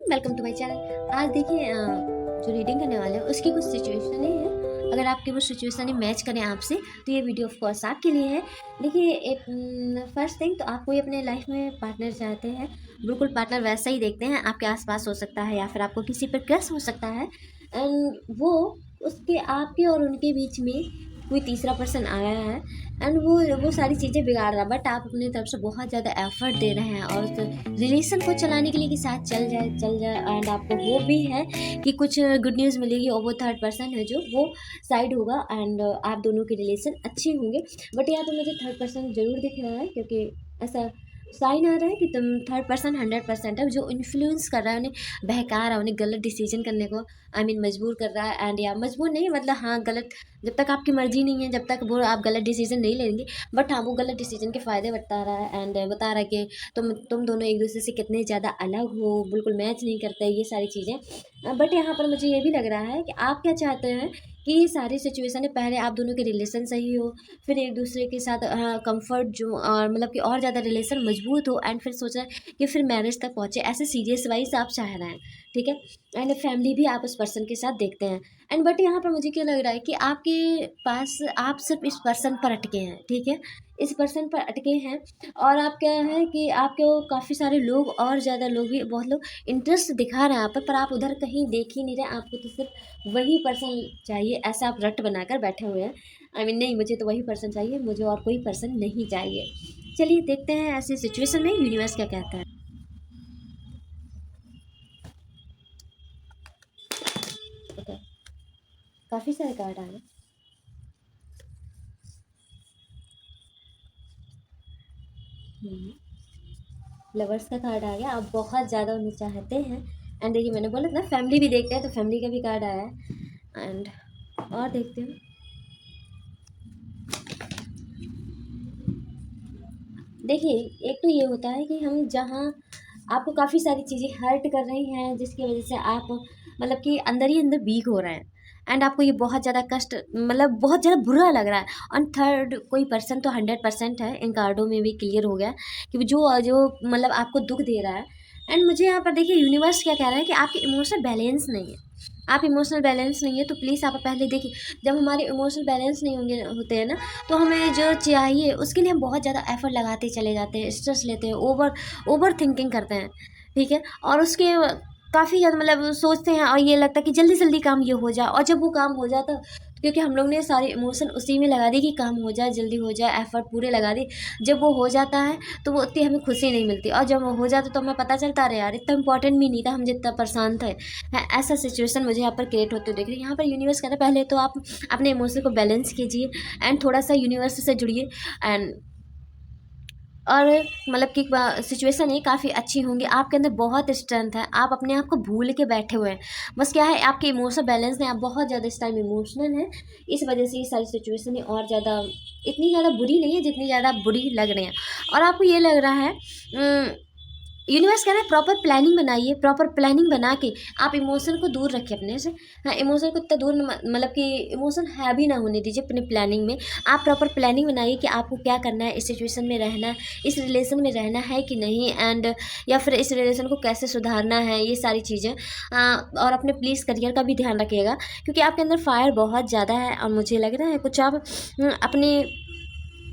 Welcome to my channel. आज देखिए जो रीडिंग करने वाले हैं उसकी कुछ सिचुएशन ही है। अगर आपकी वो सिचुएशन मैच करें आपसे तो ये वीडियो ऑफ कोर्स आपके लिए है। देखिए एक फर्स्ट थिंग तो आप कोई अपने लाइफ में पार्टनर चाहते हैं, बिल्कुल पार्टनर वैसा ही देखते हैं, आपके आसपास हो सकता है या फिर आपको किसी पर क्रश हो सकता है। एंड वो उसके आपके और उनके बीच में कोई तीसरा पर्सन आया है एंड वो सारी चीज़ें बिगाड़ रहा है, बट आप अपनी तरफ से बहुत ज़्यादा एफर्ट दे रहे हैं और उस रिलेशन को चलाने के लिए कि साथ चल जाए एंड आपको वो भी है कि कुछ गुड न्यूज़ मिलेगी और वो थर्ड पर्सन है जो वो साइड होगा एंड आप दोनों के रिलेशन अच्छे होंगे। बट यहाँ पे मुझे थर्ड पर्सन ज़रूर दिख रहा है क्योंकि ऐसा साइन आ रहा है कि तुम थर्ड पर्सन 100% है जो इन्फ्लुएंस कर रहा है, उन्हें बहका रहा है, उन्हें गलत डिसीजन करने को मजबूर कर रहा है। एंड या मजबूर नहीं, मतलब हाँ गलत, जब तक आपकी मर्जी नहीं है जब तक वो आप गलत डिसीजन नहीं लेंगे, बट हाँ वो गलत डिसीजन के फ़ायदे बता रहा है एंड बता रहा है कि तुम दोनों एक दूसरे से कितने ज़्यादा अलग हो, बिल्कुल मैच नहीं करते ये सारी चीज़ें। बट यहाँ पर मुझे ये भी लग रहा है कि आप क्या चाहते हैं कि ये सारी सिचुएशन है, पहले आप दोनों के रिलेशन सही हो, फिर एक दूसरे के साथ कंफर्ट जो और मतलब कि और ज़्यादा रिलेशन मजबूत हो एंड फिर सोच रहे हैं कि फिर मैरिज तक पहुँचे, ऐसे सीरियस वाइज आप चाह रहे हैं, ठीक है। एंड फैमिली भी आप उस पर्सन के साथ देखते हैं एंड बट यहाँ पर मुझे क्या लग रहा है कि आपके पास आप सिर्फ इस पर्सन पर अटके हैं, ठीक है, इस पर्सन पर अटके हैं। और आप क्या है कि आपके वो काफ़ी सारे लोग और ज़्यादा लोग भी बहुत लोग इंटरेस्ट दिखा रहे हैं आप पर आप उधर कहीं देख ही नहीं रहे, आपको तो सिर्फ वही पर्सन चाहिए, ऐसा आप रट बनाकर बैठे हुए हैं। नहीं मुझे तो वही पर्सन चाहिए, मुझे और कोई पर्सन नहीं चाहिए। चलिए देखते हैं ऐसी सिचुएशन में यूनिवर्स क्या कहता है। ओके, काफ़ी सारे कार्ड आ गए। लवर्स का कार्ड आ गया, आप बहुत ज़्यादा उन्हें चाहते हैं एंड देखिए मैंने बोला ना फैमिली भी देखते हैं तो फैमिली का भी कार्ड आया है एंड और देखते हैं। देखिए एक तो ये होता है कि हम जहाँ आपको काफ़ी सारी चीज़ें हर्ट कर रही हैं जिसकी वजह से आप मतलब कि अंदर ही अंदर वीक हो रहे हैं एंड आपको ये बहुत ज़्यादा कष्ट मतलब बहुत ज़्यादा बुरा लग रहा है। और थर्ड कोई पर्सन तो 100% है, इन कार्डों में भी क्लियर हो गया कि जो जो मतलब आपको दुख दे रहा है। एंड मुझे यहाँ पर देखिए यूनिवर्स क्या कह रहा है कि आपकी इमोशनल बैलेंस नहीं है, आप इमोशनल बैलेंस नहीं है तो प्लीज़ आप पहले देखिए, जब हमारे इमोशनल बैलेंस नहीं होंगे होते हैं ना तो हमें जो चाहिए उसके लिए हम बहुत ज़्यादा एफर्ट लगाते चले जाते हैं, स्ट्रेस लेते हैं, ओवर थिंकिंग करते हैं, ठीक है। और उसके काफ़ी ज़्यादा मतलब सोचते हैं और ये लगता है कि जल्दी जल्दी काम ये हो जाए, और जब वो काम हो जाता क्योंकि हम लोग ने सारे इमोशन उसी में लगा दी कि काम हो जाए जल्दी हो जाए, एफर्ट पूरे लगा दी, जब वो हो जाता है तो वो उतनी हमें खुशी नहीं मिलती, और जब वो हो जाता तो हमें पता चलता अरे यार इतना इंपॉर्टेंट भी नहीं था, हम जितना परेशान थे है। ऐसा सिचुएशन मुझे यहाँ पर क्रिएट होते हुए देख रही है। यहाँ पर यूनिवर्स कहता है पहले तो आप अपने इमोशन को बैलेंस कीजिए एंड थोड़ा सा यूनिवर्स से जुड़िए एंड और मतलब कि सिचुएशन ये काफ़ी अच्छी होंगी, आपके अंदर बहुत स्ट्रेंथ है, आप अपने आप को भूल के बैठे हुए हैं, बस क्या है आपके इमोशनल बैलेंस नहीं, आप बहुत ज़्यादा इस टाइम इमोशनल हैं, इस वजह से ये सारी सिचुएशन है और ज़्यादा इतनी ज़्यादा बुरी नहीं है जितनी ज़्यादा बुरी लग रही है। और आपको ये लग रहा है यूनिवर्स कह रहा है प्रॉपर प्लानिंग बनाइए, प्रॉपर प्लानिंग बना के आप इमोशन को दूर रखिए अपने से। हाँ इमोशन को इतना दूर मतलब कि इमोशन हैवी ना होने दीजिए अपनी प्लानिंग में, आप प्रॉपर प्लानिंग बनाइए कि आपको क्या करना है, इस सिचुएशन में रहना है, इस रिलेशन में रहना है कि नहीं एंड या फिर इस रिलेशन को कैसे सुधारना है, ये सारी चीज़ें। और अपने प्लीज़ करियर का भी ध्यान रखिएगा क्योंकि आपके अंदर फायर बहुत ज़्यादा है और मुझे लग रहा है कुछ आप अपने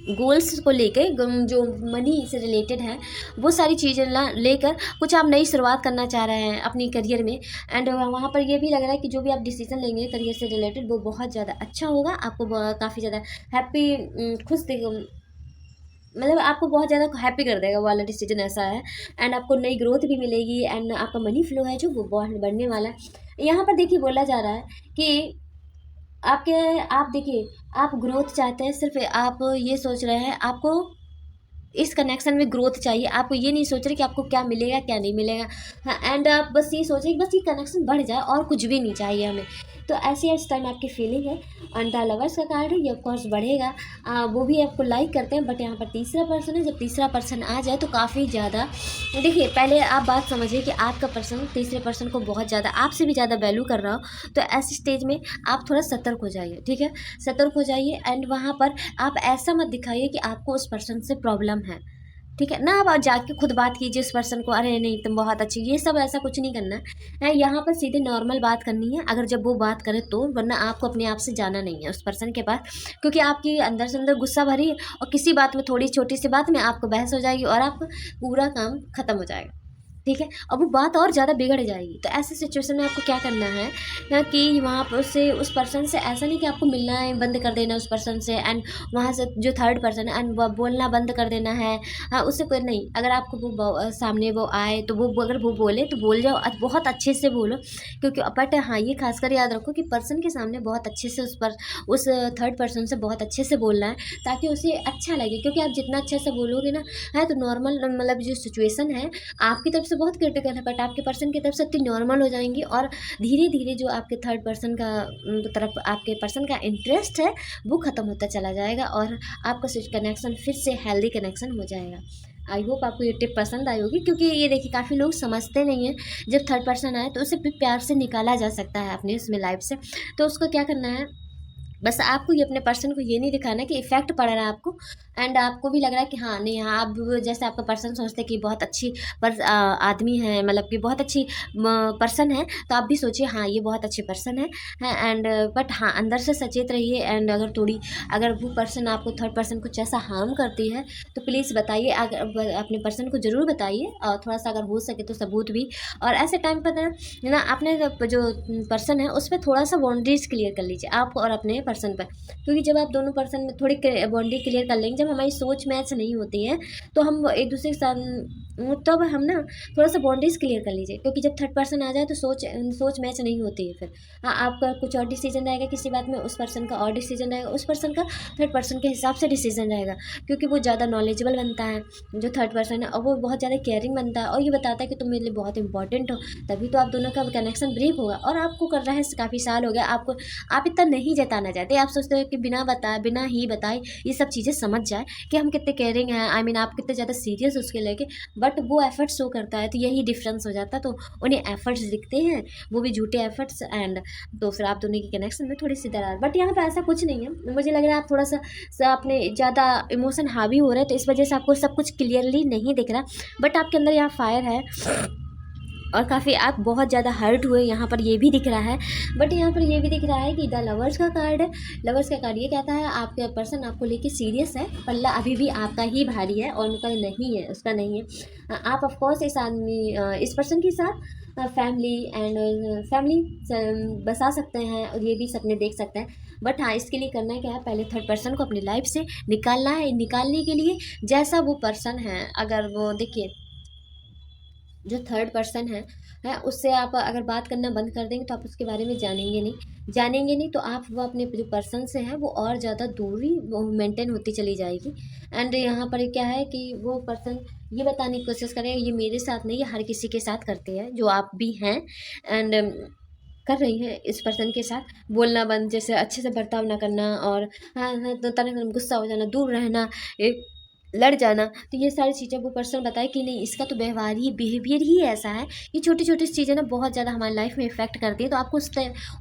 गोल्स को लेकर जो मनी से रिलेटेड है वो सारी चीज़ें लेकर कुछ आप नई शुरुआत करना चाह रहे हैं अपनी करियर में। एंड वहाँ पर ये भी लग रहा है कि जो भी आप डिसीजन लेंगे करियर से रिलेटेड वो बहुत ज़्यादा अच्छा होगा, आपको काफ़ी ज़्यादा हैप्पी खुश मतलब आपको बहुत ज़्यादा हैप्पी कर देगा वो वाला डिसीजन ऐसा है। एंड आपको नई ग्रोथ भी मिलेगी एंड आपका मनी फ्लो है जो वो बहुत बढ़ने वाला है। यहाँ पर देखिए बोला जा रहा है कि आपके आप देखिए आप ग्रोथ चाहते हैं, सिर्फ आप ये सोच रहे हैं आपको इस कनेक्शन में ग्रोथ चाहिए, आपको ये नहीं सोच रहे कि आपको क्या मिलेगा क्या नहीं मिलेगा। हाँ एंड आप बस ये सोच रहे कि बस ये कनेक्शन बढ़ जाए और कुछ भी नहीं चाहिए हमें। तो ऐसी इस टाइम आपकी फीलिंग है। एंड द लवर्स का कार्ड है, ये ऑफकोर्स बढ़ेगा, वो भी आपको लाइक करते हैं, बट यहाँ पर तीसरा पर्सन है, जब तीसरा पर्सन आ जाए तो काफ़ी ज़्यादा देखिए पहले आप बात समझिए कि आपका पर्सन तीसरे पर्सन को बहुत ज़्यादा आपसे भी ज़्यादा वैल्यू कर रहा हो, तो ऐसी स्टेज में आप थोड़ा सतर्क हो जाइए, ठीक है, सतर्क हो जाइए। एंड वहाँ पर आप ऐसा मत दिखाइए कि आपको उस पर्सन से प्रॉब्लम है, ठीक है ना। आप जाके खुद बात कीजिए उस पर्सन को, अरे नहीं तुम बहुत अच्छी, ये सब ऐसा कुछ नहीं करना है। यहाँ पर सीधे नॉर्मल बात करनी है, अगर जब वो बात करे तो, वरना आपको अपने आप से जाना नहीं है उस पर्सन के पास, क्योंकि आपकी अंदर से अंदर गुस्सा भरी है और किसी बात में, थोड़ी छोटी सी बात में आपको बहस हो जाएगी और आप पूरा काम खत्म हो जाएगा। ठीक है, अब वो बात और ज़्यादा बिगड़ जाएगी। तो ऐसे सिचुएशन में आपको क्या करना है ना, कि वहाँ पर से उस पर्सन से ऐसा नहीं कि आपको मिलना है बंद कर देना उस पर्सन से, एंड वहाँ से जो थर्ड पर्सन है एंड बोलना बंद कर देना है। हाँ, उससे कोई नहीं, अगर आपको सामने वो आए तो वो अगर वो बोले तो बोल जाओ, बहुत अच्छे से बोलो, क्योंकि बट हाँ ये खासकर याद रखो कि पर्सन के सामने बहुत अच्छे से उस थर्ड पर्सन से बहुत अच्छे से बोलना है, ताकि उसे अच्छा लगे। क्योंकि आप जितना अच्छे से बोलोगे ना है, तो नॉर्मल मतलब जो सिचुएशन है आपकी तरफ से बहुत क्रिटिकल है, बट आपके पर्सन की तरफ से इतनी नॉर्मल हो जाएंगी, और धीरे धीरे जो आपके थर्ड पर्सन का तरफ आपके पर्सन का इंटरेस्ट है वो ख़त्म होता चला जाएगा, और आपका कनेक्शन फिर से हेल्दी कनेक्शन हो जाएगा। आई होप आपको ये टिप पसंद आई होगी, क्योंकि ये देखिए काफ़ी लोग समझते नहीं हैं, जब थर्ड पर्सन आए तो उसे भी प्यार से निकाला जा सकता है अपने उसमें लाइफ से। तो उसको क्या करना है, बस आपको ये अपने पर्सन को ये नहीं दिखाना कि इफेक्ट पड़ रहा है आपको, एंड आपको भी लग रहा है कि हाँ नहीं, हाँ आप जैसे आपका पर्सन सोचते हैं कि बहुत अच्छी आदमी है, मतलब कि बहुत अच्छी पर्सन है, तो आप भी सोचिए हाँ ये बहुत अच्छे पर्सन है एंड बट हाँ अंदर से सचेत रहिए। एंड अगर वो पर्सन आपको थर्ड पर्सन कुछ ऐसा हार्म करती है तो प्लीज़ बताइए, अगर अपने पर्सन को ज़रूर बताइए, और थोड़ा सा अगर हो सके तो सबूत भी। और ऐसे टाइम पर ना अपने जो पर्सन है उस पर थोड़ा सा बाउंड्रीज क्लियर कर लीजिए, आप और अपने पर्सन पर, क्योंकि जब आप दोनों पर्सन में थोड़ी बाउंड्री क्लियर कर लेंगे, जब हमारी सोच मैच नहीं होती है तो हम एक दूसरे के साथ, तब हम ना थोड़ा सा बाउंड्रीज क्लियर कर लीजिए, क्योंकि जब थर्ड पर्सन आ जाए तो सोच मैच नहीं होती है फिर। हाँ, आपका कुछ और डिसीजन रहेगा किसी बात में, उस पर्सन का और डिसीजन रहेगा, उस पर्सन का थर्ड पर्सन के हिसाब से डिसीजन रहेगा, क्योंकि वो ज़्यादा नॉलेजेबल बनता है जो थर्ड पर्सन है, और वो बहुत ज़्यादा केयरिंग बनता है, और ये बताता है कि तुम मेरे लिए बहुत इंपॉर्टेंट हो, तभी तो आप दोनों का कनेक्शन ब्रेक होगा। और आपको कर रहा है काफ़ी साल हो गया, आप इतना नहीं जताना चाहते, आप सोचते हो कि बिना ही बताए ये सब चीज़ें समझ जाए कि हम कितने केयरिंग हैं, आई मीन आप कितने ज़्यादा सीरियस उसके लेके, बट वो एफर्ट्स शो करता है, तो यही डिफरेंस हो जाता है। तो उन्हें एफर्ट्स दिखते हैं, वो भी झूठे एफर्ट्स, एंड तो फिर आप दोनों की कनेक्शन में थोड़ी सी दरार। बट यहाँ पे ऐसा कुछ नहीं है, मुझे लग रहा है आप थोड़ा सा अपने ज़्यादा इमोशन हावी हो रहे हैं, तो इस वजह से आपको सब कुछ क्लियरली नहीं दिख रहा, बट आपके अंदर यहाँ फायर है और काफ़ी आप बहुत ज़्यादा हर्ट हुए, यहाँ पर ये भी दिख रहा है। बट यहाँ पर ये भी दिख रहा है कि द लवर्स का कार्ड है। लवर्स का कार्ड ये कहता है आपका पर्सन आपको लेके सीरियस है, पल्ला अभी भी आपका ही भारी है और उनका नहीं है, उसका नहीं है। आप ऑफकोर्स इस पर्सन के साथ फैमिली बसा सकते हैं और ये भी सपने देख सकते हैं, बट हाँ इसके लिए करना क्या है, पहले थर्ड पर्सन को अपनी लाइफ से निकालना है। निकालने के लिए जैसा वो पर्सन है, अगर वो देखिए जो थर्ड पर्सन है उससे आप अगर बात करना बंद कर देंगे तो आप उसके बारे में जानेंगे नहीं, तो आप वो अपने जो पर्सन से हैं वो और ज़्यादा दूरी मेंटेन होती चली जाएगी। एंड यहाँ पर क्या है कि वो पर्सन ये बताने की कोशिश करेगा ये मेरे साथ नहीं, ये हर किसी के साथ करते हैं, जो आप भी हैं एंड कर रही हैं इस पर्सन के साथ। बोलना बंद, जैसे अच्छे से बर्ताव ना करना, और हाँ तो तरह गुस्सा हो जाना, दूर रहना, एक लड़ जाना, तो ये सारी चीज़ें वो पर्सन बताए कि नहीं इसका तो व्यवहार ही, बिहेवियर ही ऐसा है। ये छोटी छोटी चीज़ें ना बहुत ज़्यादा हमारी लाइफ में इफेक्ट करती है, तो आपको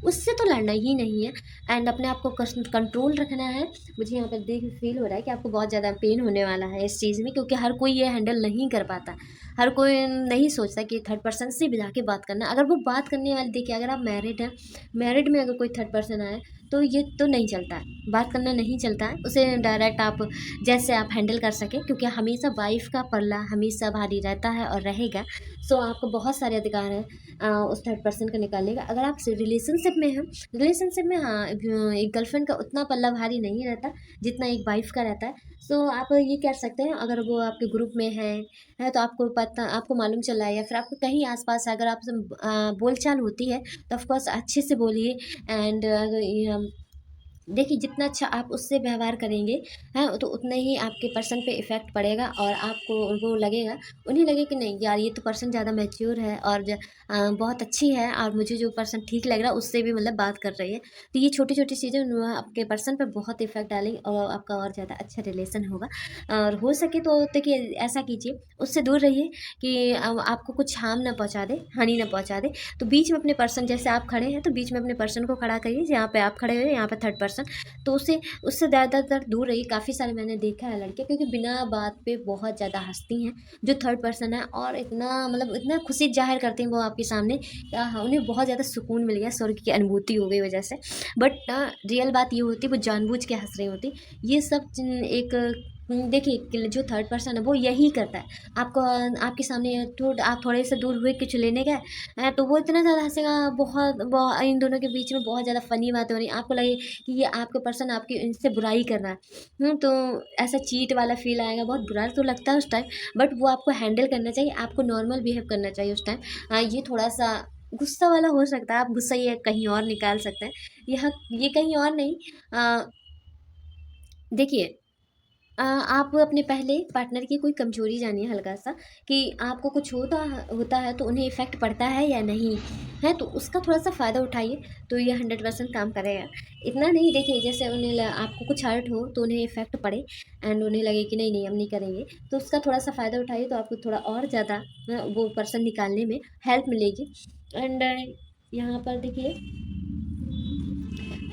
उससे तो लड़ना ही नहीं है, एंड अपने आप को कंट्रोल रखना है। मुझे यहाँ पर फील हो रहा है कि आपको बहुत ज़्यादा पेन होने वाला है इस चीज़ में, क्योंकि हर कोई ये हैंडल नहीं कर पाता, हर कोई नहीं सोचता कि थर्ड पर्सन से भी जाके बात करना। अगर वो बात करने वाली, देखिए अगर आप मैरिड हैं, मैरिड में अगर कोई थर्ड पर्सन आए तो ये तो नहीं चलता है, बात करना नहीं चलता है, उसे डायरेक्ट आप जैसे आप हैंडल कर सकें, क्योंकि हमेशा वाइफ का पल्ला हमेशा भारी रहता है और रहेगा। सो आपको बहुत सारे अधिकार हैं उस थर्ड पर्सन को निकालने का। अगर आप रिलेशनशिप में हैं, रिलेशनशिप में हाँ एक गर्लफ्रेंड का उतना पल्ला भारी नहीं रहता जितना एक वाइफ का रहता है। सो आप ये कर सकते हैं, अगर वो आपके ग्रुप में है तो आपको मालूम चला है, या फिर आपको कहीं आसपास है, अगर आपसे बोलचाल होती है तो ऑफकोर्स अच्छे से बोलिए। एंड देखिए जितना अच्छा आप उससे व्यवहार करेंगे हैं तो उतना ही आपके पर्सन पे इफ़ेक्ट पड़ेगा, और आपको वो लगेगा, उन्हें लगे कि नहीं यार ये तो पर्सन ज़्यादा मैच्योर है और बहुत अच्छी है, और मुझे जो पर्सन ठीक लग रहा है उससे भी मतलब बात कर रही है। तो ये छोटी छोटी चीज़ें आपके पर्सन पे बहुत इफेक्ट डालेंगी और आपका और ज़्यादा अच्छा रिलेशन होगा। और हो सके तो देखिए ऐसा कीजिए, उससे दूर रहिए कि आपको कुछ हार्म ना पहुँचा दे, हानि ना पहुँचा दे। तो बीच में अपने पर्सन, जैसे आप खड़े हैं तो बीच में अपने पर्सन को खड़ा करिए, जहाँ पे आप खड़े हुए यहाँ पे थर्ड पर्सन पर्सन, तो उससे उससे ज़्यादातर दूर रहिए। काफ़ी सारे मैंने देखा है लड़के, क्योंकि बिना बात पे बहुत ज़्यादा हंसती हैं जो थर्ड पर्सन है, और इतना मतलब इतना खुशी जाहिर करते हैं वो आपके सामने, हाँ, उन्हें बहुत ज़्यादा सुकून मिल गया, स्वर्ग की अनुभूति हो गई वजह से। बट रियल बात ये होती वो जानबूझ के हंस रही होती। ये सब एक देखिए कि जो थर्ड पर्सन है वो यही करता है। आपको आपके सामने आप थोड़े से दूर हुए कुछ लेने गए तो वो इतना ज़्यादा हंसेगा, इन दोनों के बीच में बहुत ज़्यादा फनी बातें हो रही, आपको लगे कि ये आपके पर्सन आपकी इनसे बुराई कर रहा है। तो ऐसा चीट वाला फील आएगा, बहुत बुरा तो लगता है उस टाइम, बट वो आपको हैंडल करना चाहिए, आपको नॉर्मल बिहेव करना चाहिए उस टाइम। ये थोड़ा सा गुस्सा वाला हो सकता है, आप गुस्सा ये कहीं और निकाल सकते हैं, यह ये कहीं और नहीं। देखिए आप अपने पहले पार्टनर की कोई कमजोरी जानिए हल्का सा, कि आपको कुछ होता है तो उन्हें इफ़ेक्ट पड़ता है या नहीं है, तो उसका थोड़ा सा फ़ायदा उठाइए, तो ये 100% काम करेगा। इतना नहीं, देखिए जैसे आपको कुछ हर्ट हो तो उन्हें इफ़ेक्ट पड़े एंड उन्हें लगे कि नहीं नहीं हम नहीं करेंगे, तो उसका थोड़ा सा फ़ायदा उठाइए, तो आपको थोड़ा और ज़्यादा वो पर्सन निकालने में हेल्प मिलेगी। एंड यहाँ पर देखिए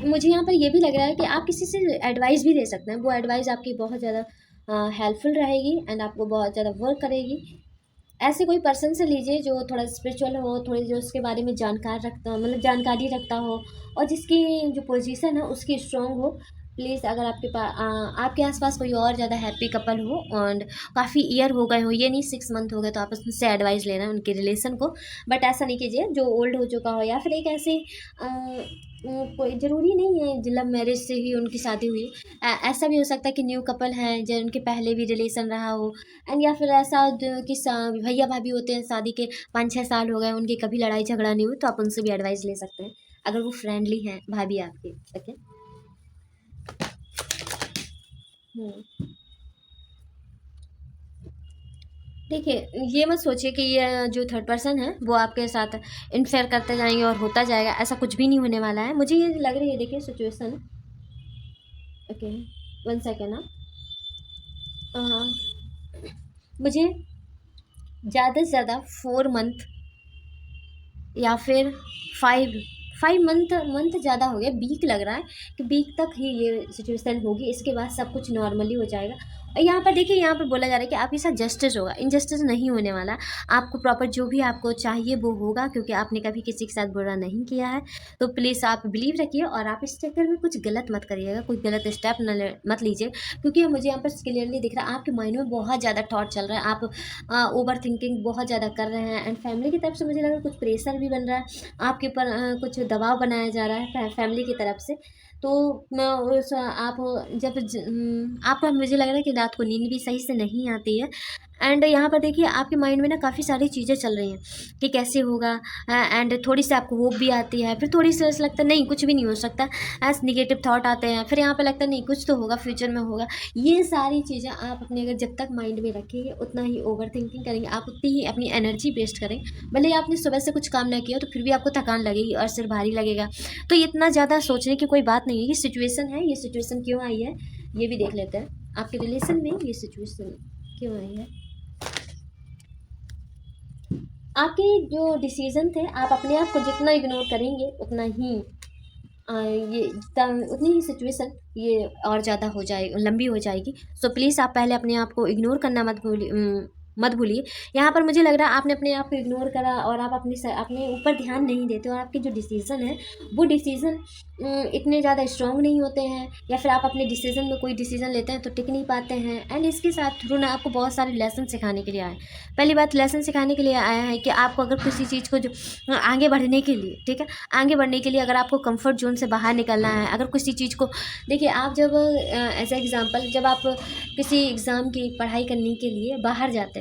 मुझे यहाँ पर ये भी लग रहा है कि आप किसी से एडवाइस भी ले सकते हैं, वो एडवाइस आपकी बहुत ज़्यादा हेल्पफुल रहेगी एंड आपको बहुत ज़्यादा वर्क करेगी। ऐसे कोई पर्सन से लीजिए जो थोड़ा स्पिरिचुअल हो, थोड़ी जो उसके बारे में जानकारी रखता हो, और जिसकी जो पोजीशन है उसकी स्ट्रॉन्ग हो। प्लीज़ अगर आपके आसपास कोई और ज़्यादा हैप्पी कपल हो और काफ़ी ईयर हो गए हो, ये नहीं 6 मंथ हो गए तो आप उससे एडवाइस लेना उनके रिलेशन को, बट ऐसा नहीं कीजिए जो ओल्ड हो चुका हो, या फिर एक ऐसे कोई ज़रूरी नहीं है लव मैरिज से ही उनकी शादी हुई, ऐसा भी हो सकता है कि न्यू कपल है जो उनके पहले भी रिलेशन रहा हो, एंड या फिर ऐसा कि भैया भाभी होते हैं शादी के 5-6 साल हो गए उनकी कभी लड़ाई झगड़ा नहीं हुई, तो आप उनसे भी एडवाइस ले सकते हैं अगर वो फ्रेंडली हैं भाभी आपके। ओके। देखिए ये मत सोचिए कि ये जो थर्ड पर्सन है वो आपके साथ इंटरफेयर करते जाएंगे और होता जाएगा, ऐसा कुछ भी नहीं होने वाला है। मुझे ये लग रही है, देखिए सिचुएशन। ओके, 1 सेकेंड ना। मुझे ज़्यादा से ज़्यादा 4 मंथ या फिर 5 मंथ ज़्यादा हो गया, वीक लग रहा है कि वीक तक ही ये सिचुएशन होगी, इसके बाद सब कुछ नॉर्मली हो जाएगा। और यहाँ पर देखिए, यहाँ पर बोला जा रहा है कि आपके साथ जस्टिस होगा, इनजस्टिस नहीं होने वाला। आपको प्रॉपर जो भी आपको चाहिए वो होगा, क्योंकि आपने कभी किसी के साथ बुरा नहीं किया है। तो प्लीज़ आप बिलीव रखिए और आप इस चक्कर में कुछ गलत मत करिएगा, कोई गलत स्टेप मत लीजिए, क्योंकि मुझे यहाँ पर क्लियरली दिख रहा है आपके माइंड में बहुत ज़्यादा थॉट चल रहा है, आप ओवर थिंकिंग बहुत ज़्यादा कर रहे हैं, एंड फैमिली की तरफ से मुझे लग रहा है कुछ प्रेशर भी बन रहा है आपके ऊपर, कुछ दबाव बनाया जा रहा है फैमिली की तरफ से। तो आप आपका मुझे लग रहा है कि रात को नींद भी सही से नहीं आती है। एंड यहाँ पर देखिए आपके माइंड में ना काफ़ी सारी चीज़ें चल रही हैं कि कैसे होगा, एंड थोड़ी सी आपको होप भी आती है, फिर थोड़ी सी ऐसा लगता है नहीं कुछ भी नहीं हो सकता, ऐसे निगेटिव थॉट आते हैं, फिर यहाँ पे लगता है नहीं कुछ तो होगा, फ्यूचर में होगा। ये सारी चीज़ें आप अपने अगर जब तक माइंड में रखेंगे उतना ही ओवर थिंकिंग करेंगे, आप उतनी ही अपनी एनर्जी वेस्ट करेंगे। भले ही आपने सुबह से कुछ काम ना किया तो फिर भी आपको थकान लगेगी और सिर भारी लगेगा। तो इतना ज़्यादा सोचने की कोई बात नहीं है, ये सिचुएशन है, ये सिचुएशन क्यों आई है ये भी देख लेते हैं। आपके रिलेशन में ये सिचुएशन क्यों आई है? आपके जो डिसीजन थे, आप अपने आप को जितना इग्नोर करेंगे उतना ही उतनी ही सिचुएशन ये और ज़्यादा हो जाए लंबी हो जाएगी। सो प्लीज़ आप पहले अपने आप को इग्नोर करना मत भूलिए। यहाँ पर मुझे लग रहा है आपने अपने आप को इग्नोर करा और आप अपने ऊपर ध्यान नहीं देते, और आपके जो डिसीज़न है वो डिसीज़न इतने ज़्यादा स्ट्रॉन्ग नहीं होते हैं, या फिर आप अपने डिसीज़न में कोई डिसीज़न लेते हैं तो टिक नहीं पाते हैं। एंड इसके साथ थ्रू ना आपको बहुत सारे लेसन सिखाने के लिए आए। पहली बात लेसन सिखाने के लिए आया है कि आपको अगर किसी चीज़ को जो आगे बढ़ने के लिए, ठीक है, आगे बढ़ने के लिए अगर आपको कंफर्ट जोन से बाहर निकलना है, अगर किसी चीज़ को देखिए, आप जब एज एग्जांपल जब आप किसी एग्ज़ाम की पढ़ाई करने के लिए बाहर जाते हैं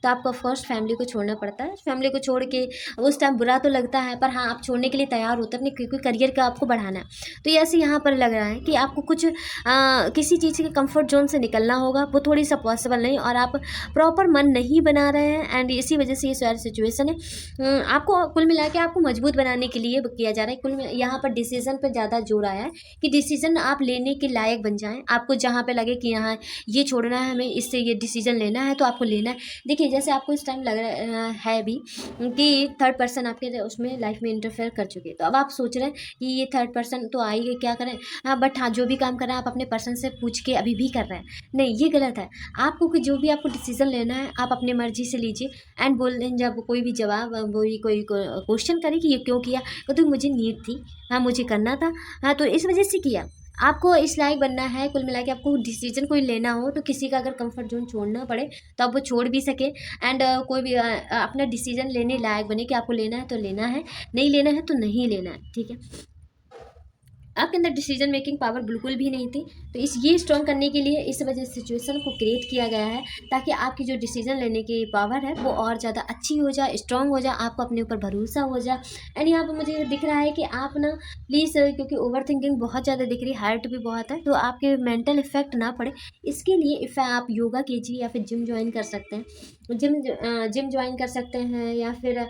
तो आपको फर्स्ट फैमिली को छोड़ना पड़ता है। फैमिली को छोड़ के उस टाइम बुरा तो लगता है, पर हाँ आप छोड़ने के लिए तैयार होते हैं, अपने क्योंकि करियर का आपको बढ़ाना है। तो ये ऐसे यहाँ पर लग रहा है कि आपको कुछ किसी चीज़ के कंफर्ट जोन से निकलना होगा, वो थोड़ी सा पॉसिबल नहीं, और आप प्रॉपर मन नहीं बना रहे हैं, एंड इसी वजह से ये सारी सिचुएशन है। आपको कुल मिला के आपको मजबूत बनाने के लिए किया जा रहा है। यहाँ पर डिसीजन पर ज़्यादा जोर आया है कि डिसीजन आप लेने के लायक बन जाएं। आपको जहाँ पे लगे कि यहाँ ये छोड़ना है, हमें इससे ये डिसीजन लेना है, तो आपको लेना है। देखिए जैसे आपको इस टाइम लग रहा है भी कि थर्ड पर्सन आपके उसमें लाइफ में इंटरफेयर कर चुके हैं, तो अब आप सोच रहे हैं कि ये थर्ड पर्सन तो आएगी क्या करें। हाँ बट हाँ, जो भी काम कर रहे हैं आप अपने पर्सन से पूछ के अभी भी कर रहे हैं, नहीं ये गलत है। आपको कि जो भी आपको डिसीजन लेना है आप अपनी मर्जी से लीजिए। एंड बोल जब कोई भी जवाब कोई क्वेश्चन करे कि ये क्यों किया, तो मुझे नीड थी, हाँ मुझे करना था, हाँ तो इस वजह से किया। आपको इस लायक बनना है, कुल मिला के आपको डिसीजन कोई लेना हो तो किसी का अगर कंफर्ट जोन छोड़ना पड़े तो आप वो छोड़ भी सके। एंड कोई भी अपना डिसीजन लेने लायक बने कि आपको लेना है तो लेना है, नहीं लेना है तो नहीं लेना है, ठीक है। आपके अंदर डिसीजन मेकिंग पावर बिल्कुल भी नहीं थी, तो ये स्ट्रॉन्ग करने के लिए इस वजह से सिचुएशन को क्रिएट किया गया है, ताकि आपकी जो डिसीजन लेने की पावर है वो और ज़्यादा अच्छी हो जाए, स्ट्रॉन्ग हो जाए, आपको अपने ऊपर भरोसा हो जाए। एंड यहाँ पर मुझे दिख रहा है कि आप ना प्लीज़, क्योंकि ओवर थिंकिंग बहुत ज़्यादा दिख रही है, हार्ट भी बहुत है, तो आपके मेंटल इफेक्ट ना पड़े इसके लिए इफ़ आप योगा कीजिए या फिर जिम ज्वाइन कर सकते हैं, जिम ज्वाइन कर सकते हैं, या फिर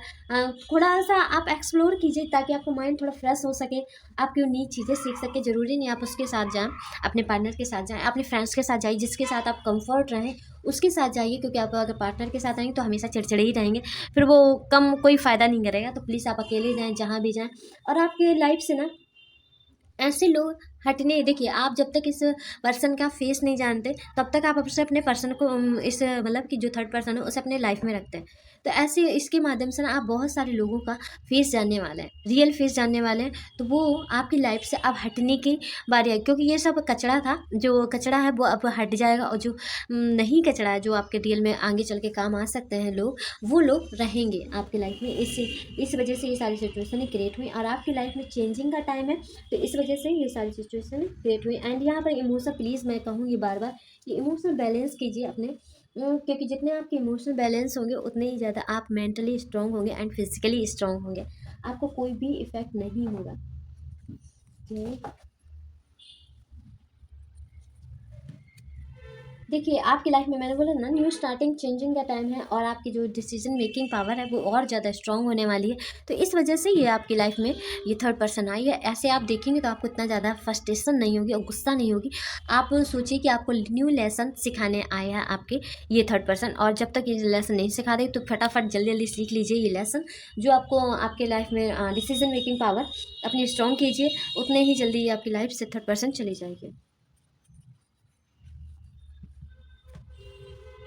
थोड़ा सा आप एक्सप्लोर कीजिए ताकि आपका माइंड थोड़ा फ्रेश हो सके, आपकी नई चीज़ें सीख सके। ज़रूरी नहीं आप उसके साथ जाएं, अपने पार्टनर के साथ जाएं, अपने फ्रेंड्स के साथ जाइए, जिसके साथ आप कंफर्ट रहें उसके साथ जाइए, क्योंकि आप अगर पार्टनर के साथ रहेंगे तो हमेशा चिड़चिड़े ही रहेंगे, फिर वो कम कोई फ़ायदा नहीं करेगा। तो प्लीज़ आप अकेले जाएँ जहाँ भी जाएँ, और आपके लाइफ से ना ऐसे लोग हटने, देखिए आप जब तक इस पर्सन का फेस नहीं जानते तब तक आप उससे अपने पर्सन को इस मतलब कि जो थर्ड पर्सन है उसे अपने लाइफ में रखते हैं। तो ऐसे इसके माध्यम से ना आप बहुत सारे लोगों का फेस जानने वाले हैं, रियल फेस जानने वाले हैं, तो वो आपकी लाइफ से अब हटने की बारी है, क्योंकि ये सब कचरा था, जो कचरा है वो अब हट जाएगा, और जो नहीं कचरा है, जो आपके रियल में आगे चल के काम आ सकते हैं लोग, वो लोग रहेंगे आपकी लाइफ में। इस वजह से ये सारी सिचुएशन क्रिएट हुई और आपकी लाइफ में चेंजिंग का टाइम है, तो इस वजह से ये सारी सिचुएशन क्रिएट हुई। एंड यहाँ पर इमोशन, प्लीज़ मैं कहूँगी बार बार कि इमोशनल बैलेंस कीजिए अपने, क्योंकि जितने आपके इमोशनल बैलेंस होंगे उतने ही ज़्यादा आप मेंटली स्ट्रांग होंगे एंड फिजिकली स्ट्रांग होंगे, आपको कोई भी इफेक्ट नहीं होगा। देखिए आपकी लाइफ में मैंने बोला ना, न्यू स्टार्टिंग चेंजिंग का टाइम है, और आपकी जो डिसीजन मेकिंग पावर है वो और ज़्यादा स्ट्रांग होने वाली है, तो इस वजह से ये आपकी लाइफ में ये थर्ड पर्सन आई है। ऐसे आप देखेंगे तो आपको इतना ज़्यादा फ्रस्ट्रेशन नहीं होगी और गुस्सा नहीं होगी। आप सोचिए कि आपको न्यू लेसन सिखाने आया है आपके ये थर्ड पर्सन, और जब तक ये लेसन नहीं सिखा दे तो फटाफट जल्दी जल्दी सीख लीजिए ये लेसन, जो आपको आपके लाइफ में डिसीजन मेकिंग पावर अपनी स्ट्रांग कीजिए, उतने ही जल्दी आपकी लाइफ से थर्ड पर्सन चली जाएगी।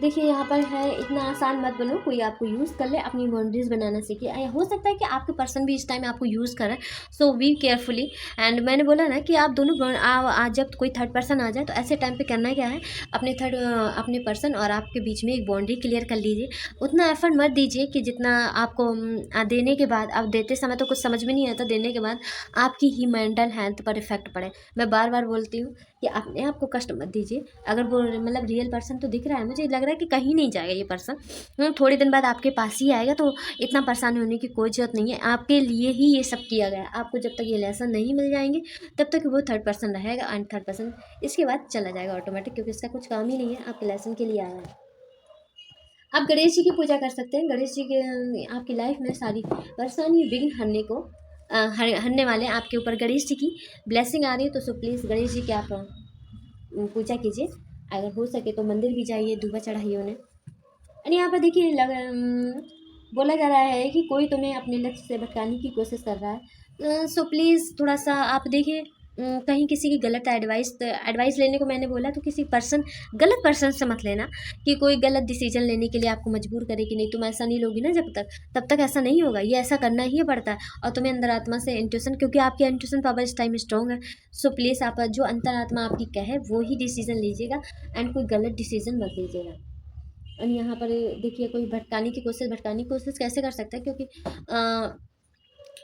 देखिए यहाँ पर है, इतना आसान मत बनो, कोई आपको यूज़ कर ले, अपनी बाउंड्रीज बनाना सीखिए। हो सकता है कि आपके पर्सन भी इस टाइम आपको यूज़ करें, सो बी केयरफुली। एंड मैंने बोला ना कि आप दोनों जब कोई थर्ड पर्सन आ जाए तो ऐसे टाइम पे करना क्या है, अपने पर्सन और आपके बीच में एक बाउंड्री क्लियर कर लीजिए। उतना एफर्ट मत दीजिए कि जितना आपको देने के बाद, आप देते समय तो कुछ समझ में नहीं आता, देने के बाद आपकी ही मेंटल हेल्थ पर इफेक्ट पड़े। मैं बार बार बोलती हूँ कि अपने आप को कष्ट मत दीजिए। अगर वो मतलब रियल पर्सन तो दिख रहा है, मुझे लग रहा है कि कहीं नहीं जाएगा ये पर्सन, थोड़े दिन बाद आपके पास ही आएगा, तो इतना परेशान होने की कोई ज़रूरत नहीं है। आपके लिए ही ये सब किया गया है, आपको जब तक ये लेसन नहीं मिल जाएंगे तब तक वो थर्ड पर्सन रहेगा, एंड थर्ड पर्सन इसके बाद चला जाएगा ऑटोमेटिक, क्योंकि इसका कुछ काम ही नहीं है, आपके लेसन के लिए आया है। आप गणेश जी की पूजा कर सकते हैं, गणेश जी के आपकी लाइफ में सारी परेशानी विघ्न हरने को हरने वाले आपके ऊपर गणेश जी की ब्लेसिंग आ रही है, तो सो प्लीज़ गणेश जी की आप पूजा कीजिए। अगर हो सके तो मंदिर भी जाइए, दूबा चढ़ाइए उन्हें। और यहाँ पर देखिए बोला जा रहा है कि कोई तुम्हें अपने लक्ष्य से भटकाने की कोशिश कर रहा है, सो प्लीज़ थोड़ा सा आप देखिए, कहीं किसी की गलत एडवाइस लेने को मैंने बोला तो किसी गलत पर्सन से मत लेना, कि कोई गलत डिसीजन लेने के लिए आपको मजबूर करे कि नहीं तुम ऐसा नहीं लोगी ना जब तक, तब तक ऐसा नहीं होगा, ये ऐसा करना ही पड़ता है। और तुम्हें अंतरात्मा से इंट्यूशन, क्योंकि आपकी इंट्यूशन पावर इस टाइम स्ट्रॉन्ग है, सो प्लीज़ आप जो अंतरात्मा आपकी कहे वो ही डिसीजन लीजिएगा, एंड कोई गलत डिसीजन मत लीजिएगा। और यहाँ पर देखिए, कोई भटकाने की कोशिश कैसे कर सकता है, क्योंकि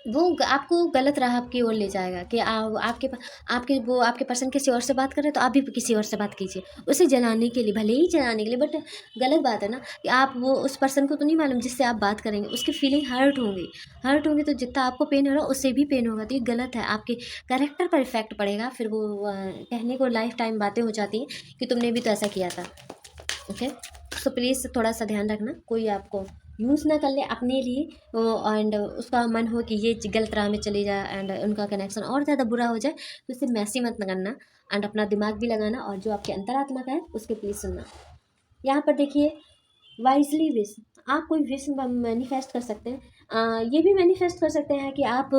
वो आपको गलत राह की ओर ले जाएगा, कि आपके पर्सन किसी और से बात कर रहे हैं तो आप भी किसी और से बात कीजिए, उसे जलाने के लिए, भले ही जलाने के लिए, बट गलत बात है ना, कि आप वो उस पर्सन को तो नहीं मालूम जिससे आप बात करेंगे, उसकी फीलिंग हर्ट होंगी, तो जितना आपको पेन हो रहा है उससे भी पेन होगा, तो ये गलत है, आपके कैरेक्टर पर इफेक्ट पड़ेगा, फिर वो कहने को लाइफ टाइम बातें हो जाती हैं कि तुमने भी तो ऐसा किया था। ओके, सो प्लीज़ थोड़ा सा ध्यान रखना, कोई आपको यूज़ ना कर ले अपने लिए, एंड उसका मन हो कि ये गलत राह में चली जाए एंड उनका कनेक्शन और ज़्यादा बुरा हो जाए, तो इसे मैसी मत करना, एंड अपना दिमाग भी लगाना, और जो आपके अंतरात्मा का है उसके प्लीज़ सुनना। यहाँ पर देखिए, वाइजली विश, आप कोई विश मैनिफेस्ट कर सकते हैं। ये भी मैनिफेस्ट कर सकते हैं कि आप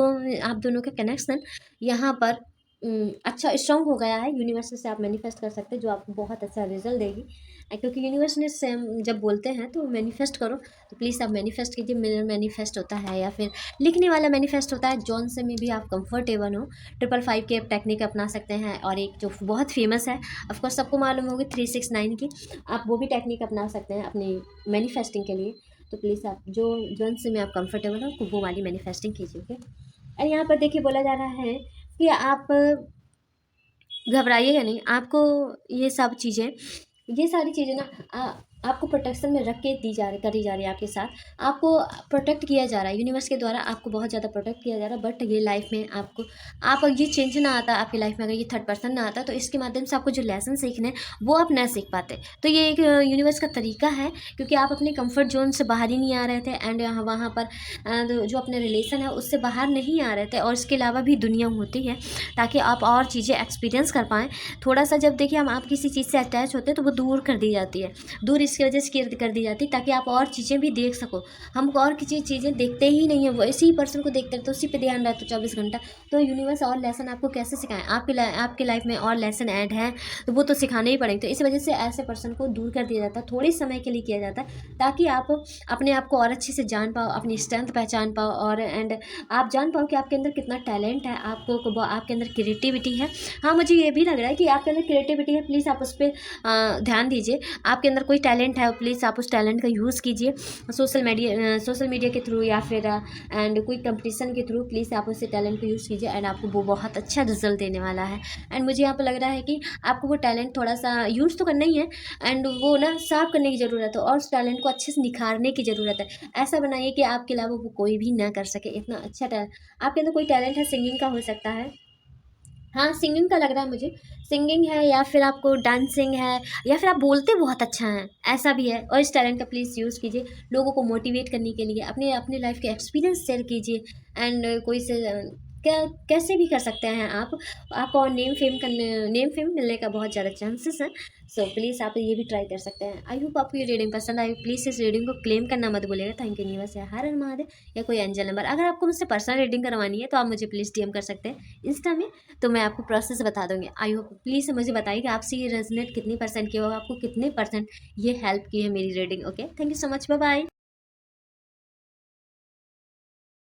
दोनों का कनेक्शन यहाँ पर अच्छा स्ट्रॉन्ग हो गया है। यूनिवर्स से आप मैनिफेस्ट कर सकते हैं जो आपको बहुत अच्छा रिजल्ट देगी। क्योंकि यूनिवर्स ने सेम जब बोलते हैं तो मैनिफेस्ट करो, तो प्लीज़ आप मैनिफेस्ट कीजिए। मिरर मैनिफेस्ट होता है या फिर लिखने वाला मैनिफेस्ट होता है, जौन से में भी आप कंफर्टेबल हो। 555 के टेक्निक अपना सकते हैं, और एक जो बहुत फेमस है, ऑफकोर्स सबको मालूम होगी, 369 की, आप वो भी टेक्निक अपना सकते हैं अपनी मैनिफेस्टिंग के लिए। तो प्लीज़ आप जौन से में आप कंफर्टेबल हो वो वाली मैनिफेस्टिंग कीजिए, ओके। और यहाँ पर देखिए बोला जा रहा है कि आप घबराइएगा नहीं। आपको ये सब चीज़ें, ये सारी चीज़ें ना आपको प्रोटेक्शन में रख के करी जा रही है आपके साथ। आपको प्रोटेक्ट किया जा रहा है यूनिवर्स के द्वारा, आपको बहुत ज़्यादा प्रोटेक्ट किया जा रहा है। बट ये लाइफ में आपको, आप ये चेंज ना आता आपकी लाइफ में, अगर ये थर्ड पर्सन ना आता, तो इसके माध्यम से आपको जो लेसन सीखने हैं वो आप ना सीख पाते। तो ये एक यूनिवर्स का तरीका है, क्योंकि आप अपने कम्फर्ट जोन से बाहर ही नहीं आ रहे थे, एंड वहाँ पर जो अपने रिलेशन है उससे बाहर नहीं आ रहे थे, और इसके अलावा भी दुनिया होती है ताकि आप और चीज़ें एक्सपीरियंस कर पाएँ। थोड़ा सा जब देखिए हम आप किसी चीज़ से अटैच होते हैं तो वो दूर कर दी जाती है, दूर इसकी वजह से कर दी जाती है ताकि आप और चीज़ें भी देख सको। हम और किसी चीज़ें देखते ही नहीं है, वो इसी पर्सन को देखते हैं, तो उसी पे ध्यान रहता है 24 घंटा। तो यूनिवर्स और लेसन आपको कैसे सिखाएं? आपके लाइफ में और लेसन ऐड है तो वो तो सिखाने ही पड़ेंगे। तो इस वजह से ऐसे पर्सन को दूर कर दिया जाता है, थोड़े समय के लिए किया जाता है, ताकि आप अपने आप को और अच्छे से जान पाओ, अपनी स्ट्रेंथ पहचान पाओ, और एंड आप जान पाओ कि आपके अंदर कितना टैलेंट है, आपके अंदर क्रिएटिविटी है। हाँ, मुझे ये भी लग रहा है कि आपके अंदर क्रिएटिविटी है, प्लीज़ आप उस पर ध्यान दीजिए। आपके अंदर कोई टैलेंट है, प्लीज़ आप उस टैलेंट का यूज़ कीजिए सोशल मीडिया के थ्रू, या फिर एंड कोई कंपटीशन के थ्रू। प्लीज़ आप उस टैलेंट को यूज़ कीजिए, एंड आपको वो बहुत अच्छा रिजल्ट देने वाला है। एंड मुझे यहाँ पर लग रहा है कि आपको वो टैलेंट थोड़ा सा यूज़ तो करना ही है, एंड वो ना साफ करने की ज़रूरत है, और उस टैलेंट को अच्छे से निखारने की ज़रूरत है। ऐसा बनाइए कि आपके अलावा वो कोई भी ना कर सके, इतना अच्छा टैलेंट आपके अंदर। कोई टैलेंट है, सिंगिंग का हो सकता है, हाँ सिंगिंग का लग रहा है मुझे, सिंगिंग है, या फिर आपको डांसिंग है, या फिर आप बोलते बहुत अच्छा हैं, ऐसा भी है। और इस टैलेंट का प्लीज़ यूज़ कीजिए लोगों को मोटिवेट करने के लिए, अपने अपने लाइफ के एक्सपीरियंस शेयर कीजिए। एंड कोई से क्या कैसे भी कर सकते हैं आपको नेम फेम मिलने का बहुत ज़्यादा चांसेस हैं। सो प्लीज़ आप ये भी ट्राई कर सकते हैं। आई होप आपको ये रीडिंग पसंद आई। प्लीज़ इस रीडिंग को क्लेम करना मत भूलिएगा। थैंक यू यूनिवर्स, हर हर महादेव, या कोई एंजल नंबर। अगर आपको मुझसे पर्सनल रीडिंग करवानी है तो आप मुझे प्लीज़ डीएम कर सकते हैं इंस्टा में, तो मैं आपको प्रोसेस बता दूँगी। आई होप प्लीज़ मुझे बताइए कि आपसे ये रेजोनेट कितनी परसेंट किया होगा, आपको कितने परसेंट ये हेल्प की है मेरी reading. Okay, thank you so much, bye bye.